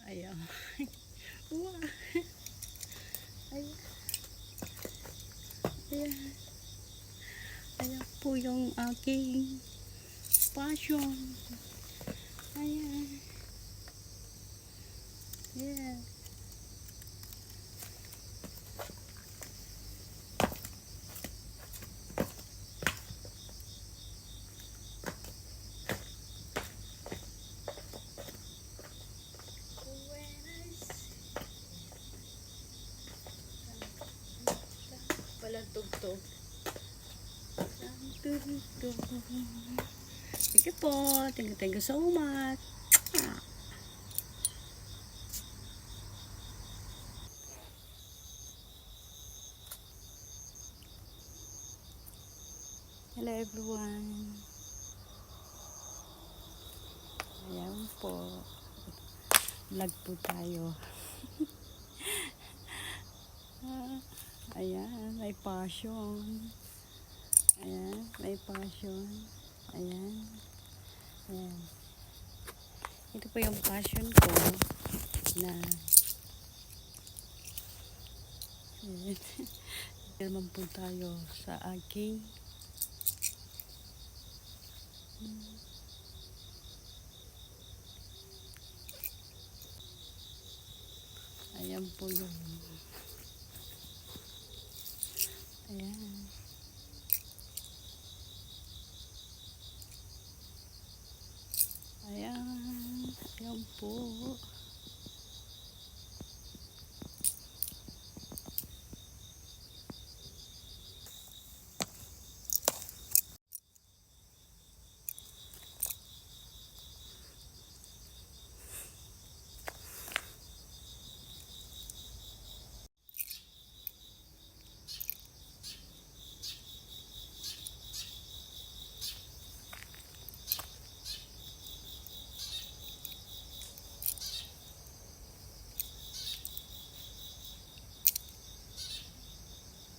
Ayan. Wow. Ayan. Ayan. Ayan po yung aking passion. Ayan. Ayan. Walang tugtog. Sige po. Thank you so much. Hello everyone. Ayan po. Vlog po tayo. Ayan, may passion. Ayan, may passion. Ayan. Ayan. Ito po yung passion ko na ayan. Naman po tayo sa aking ayan po yung ayan. Ayan. Ayan po.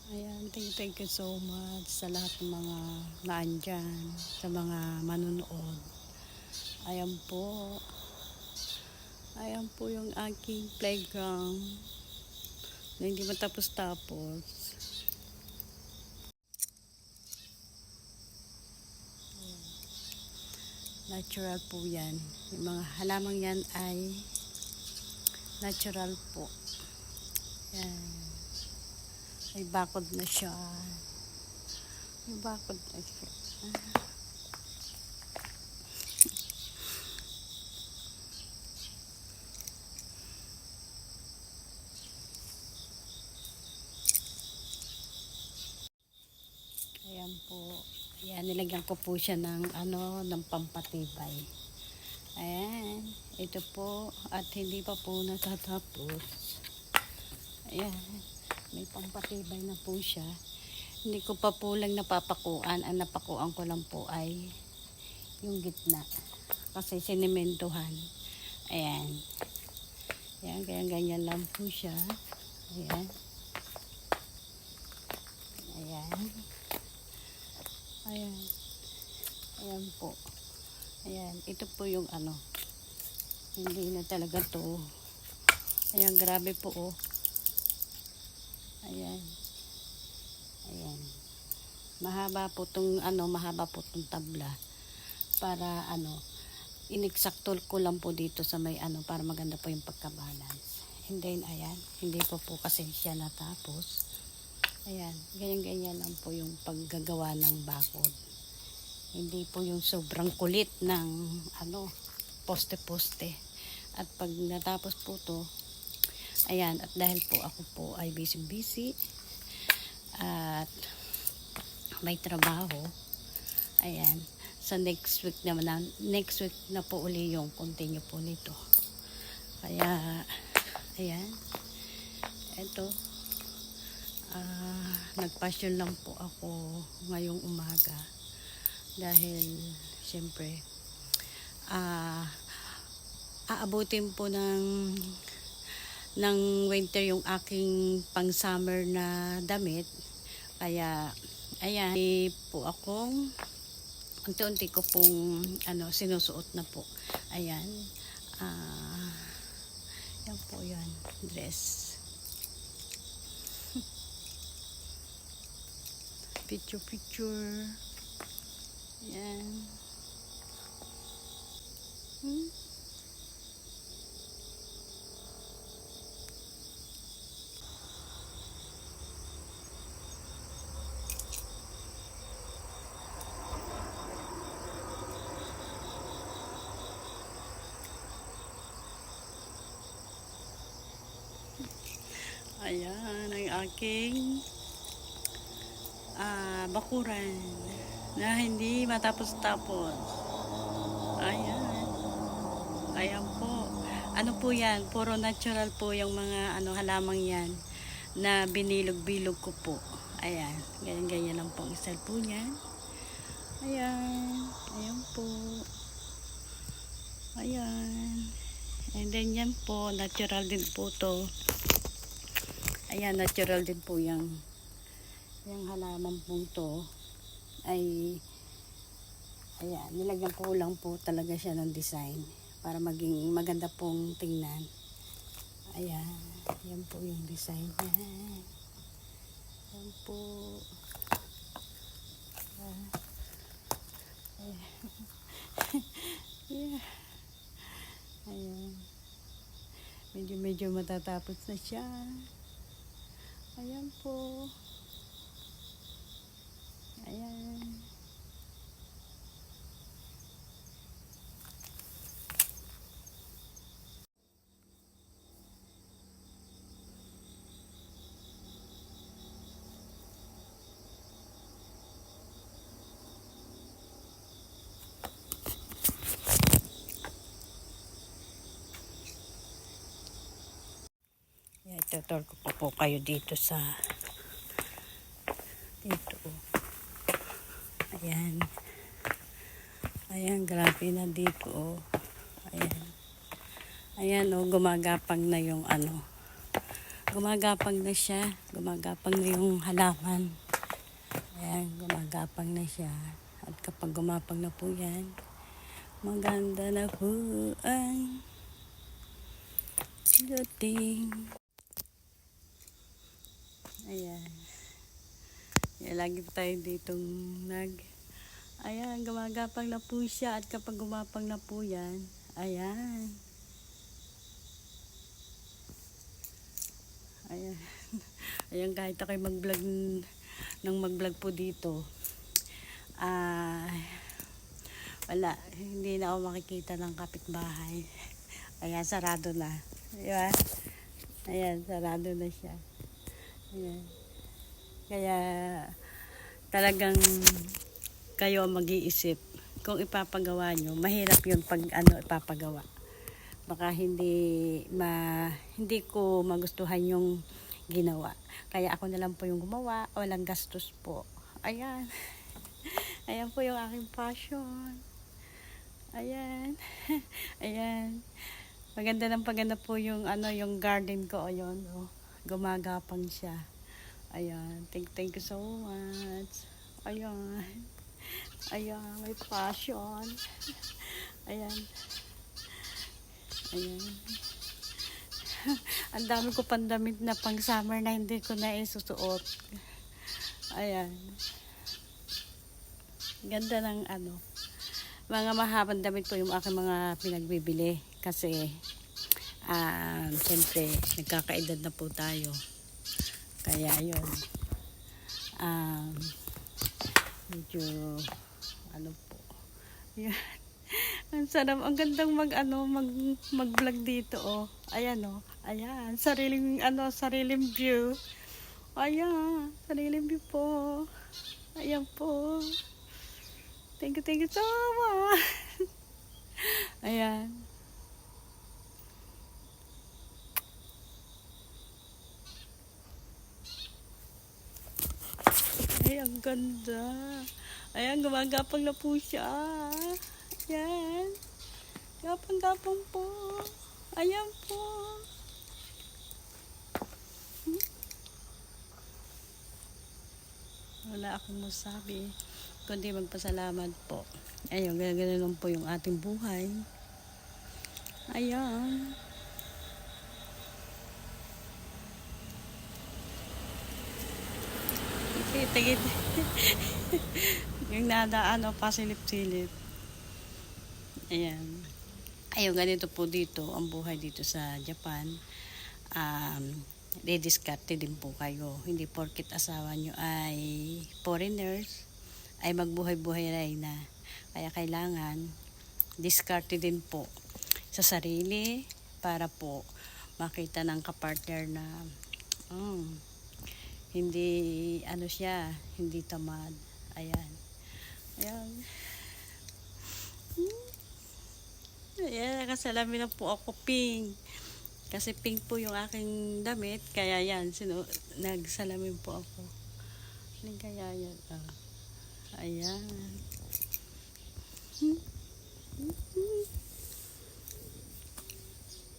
Ayan, thank you so much sa lahat ng mga naandyan, sa mga manunood. Ayan po. Ayan po yung aking playground na hindi matapos-tapos. Natural po yan. Yung mga halamang yan ay natural po. Yan. May bakod na siya. May bakod na siya. Ayan po. Ayan, nilagyan ko po siya ng ng pampatibay. Ayan. Ito po. At hindi pa po natatapos. Ayan. May pampatibay na po siya. Hindi ko pa po lang napapakuan. Ang napakuan ko lang po ay yung gitna. Kasi sinimentohan. Ayan. Ayan. Kaya ganyan lang po siya. Ayan. Ayan. Ayan. Ayan po. Ayan. Ito po yung hindi na talaga to. Ayan. Grabe po oh. Ayan. Ayan. Mahaba po tong mahaba po tong tabla para iniksakto ko lang po dito sa may para maganda po yung pagka-balance. And then ayan, hindi pa po kasi siya natapos. Ayan, ganyan-ganyan lang po yung paggagawa ng bakod. Hindi po yung sobrang kulit ng poste-poste. At pag natapos po to, ayan, at dahil po ako po ay busy-busy at may trabaho, ayan, sa next week na po uli yung continue po nito. Kaya, ayan, eto, nagpasyon lang po ako ngayong umaga dahil syempre aabutin po ng winter yung aking pang summer na damit. Kaya ayan, po akong unti-unti ko pong sinusuot na po. Ayan. Yan po yan. Dress. Picture. Yan. Ayan, ang aking bakuran na hindi matapos-tapos. Ayan. Ayan po. Ano po yan? Puro natural po yung mga halamang yan na binilog-bilog ko po. Ayan. Ganyan-ganyan lang po ang style po yan. Ayan. Ayan po. Ayan. And then yan po, natural din po to. Ayan, natural din po yung halaman po to ay ayan, nilagyan ko lang po talaga siya ng design para maging maganda pong tingnan. Ayan, yan po yung design niya. Ayan po. Yeah. Ayan. Medyo matatapos na siya. Ayan po. Ayan. Itutur ko po kayo dito sa dito. Ayan. Ayan, grabe na dito oh. Ayan. Ayan oh, gumagapang na yung gumagapang na siya. Gumagapang na yung halaman. Ayan, gumagapang na siya. At kapag gumapang na po yan, maganda na po ang dating. Ayan. Lagi tayo ditong ayan, gumagapang na po siya. At kapag gumapang na po yan, ayan. Ayan. Ayan, kahit ako'y mag-vlog po dito. Wala. Hindi na ako makikita ng kapitbahay. Ayan, sarado na. Diba? Ayan, sarado na siya. Ayan. Kaya talagang kayo mag-iisip kung ipapagawa nyo. Mahirap yun pag ipapagawa. Baka hindi ko magustuhan yung ginawa. Kaya ako na lang po yung gumawa. Walang gastos po. Ayan. Ayan po yung aking passion. Ayan. Ayan. Paganda po yung yung garden ko. Ayun. Oh. Gumagapang siya. Ayan. Thank you so much. Ayan. Ayan. May passion. Ayan. Ayan. Ang dami ko pandamit na pang summer na hindi ko na isusuot. Ayan. Ganda ng mga mahabang damit po yung aking mga pinagbibili. Kasi, siyempre, nagkakaedad na po tayo. Kaya, yun. Medyo, po. Yan. Ang sarap, ang gandang mag-vlog dito, oh. Ayan, oh. Ayan, sariling view. Ayan, sariling view po. Ayan po. Thank you so much. Ayan. Ay, ang ganda. Ayan, gumagapang na po siya. Ayan. Gapang-gapang po. Ayan po. Wala akong masabi kundi magpasalamat po. Ayun, ganun lang po yung ating buhay. Ayan. tingin. Yung nadaan, pasilip-silip. Ayan. Ayun, ganito po dito, ang buhay dito sa Japan. Didiskarte din po kayo. Hindi porket asawa nyo ay foreigners, ay magbuhay-buhay rin na. Kaya kailangan, diskarte din po sa sarili para po makita ng kapartner na hindi ano siya, hindi tamad. Ayan. Ayan. Ayan, nakasalamin na po ako pink. Kasi pink po yung aking damit. Kaya yan, nagsalamin po ako. Kaya yan. Ayan.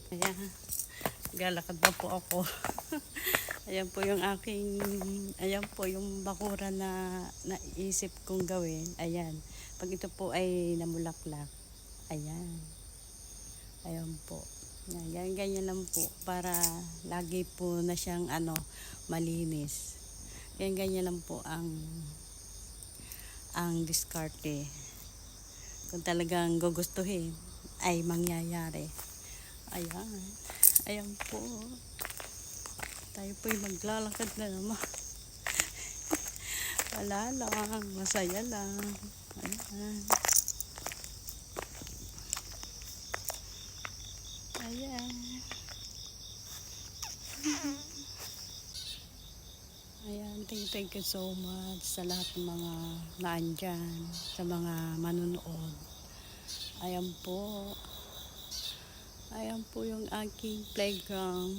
Ayan. Galakad na po ako. Ayan po yung ayan po yung bakura na naisip kong gawin. Ayan. Pag ito po ay namulaklak. Ayan. Ayan po. Ayan, ganyan lang po. Para lagi po na siyang malinis. Ganyan lang po ang diskarte. Kung talagang gugustuhin, ay mangyayari. Ayan. Ayan po. Tayo po'y maglalakad na naman. Wala lang. Masaya lang. Ayan. Ayan. Ayan. Thank you so much sa lahat ng mga naandyan. Sa mga manunood. Ayan po. Ayan po yung aking playground.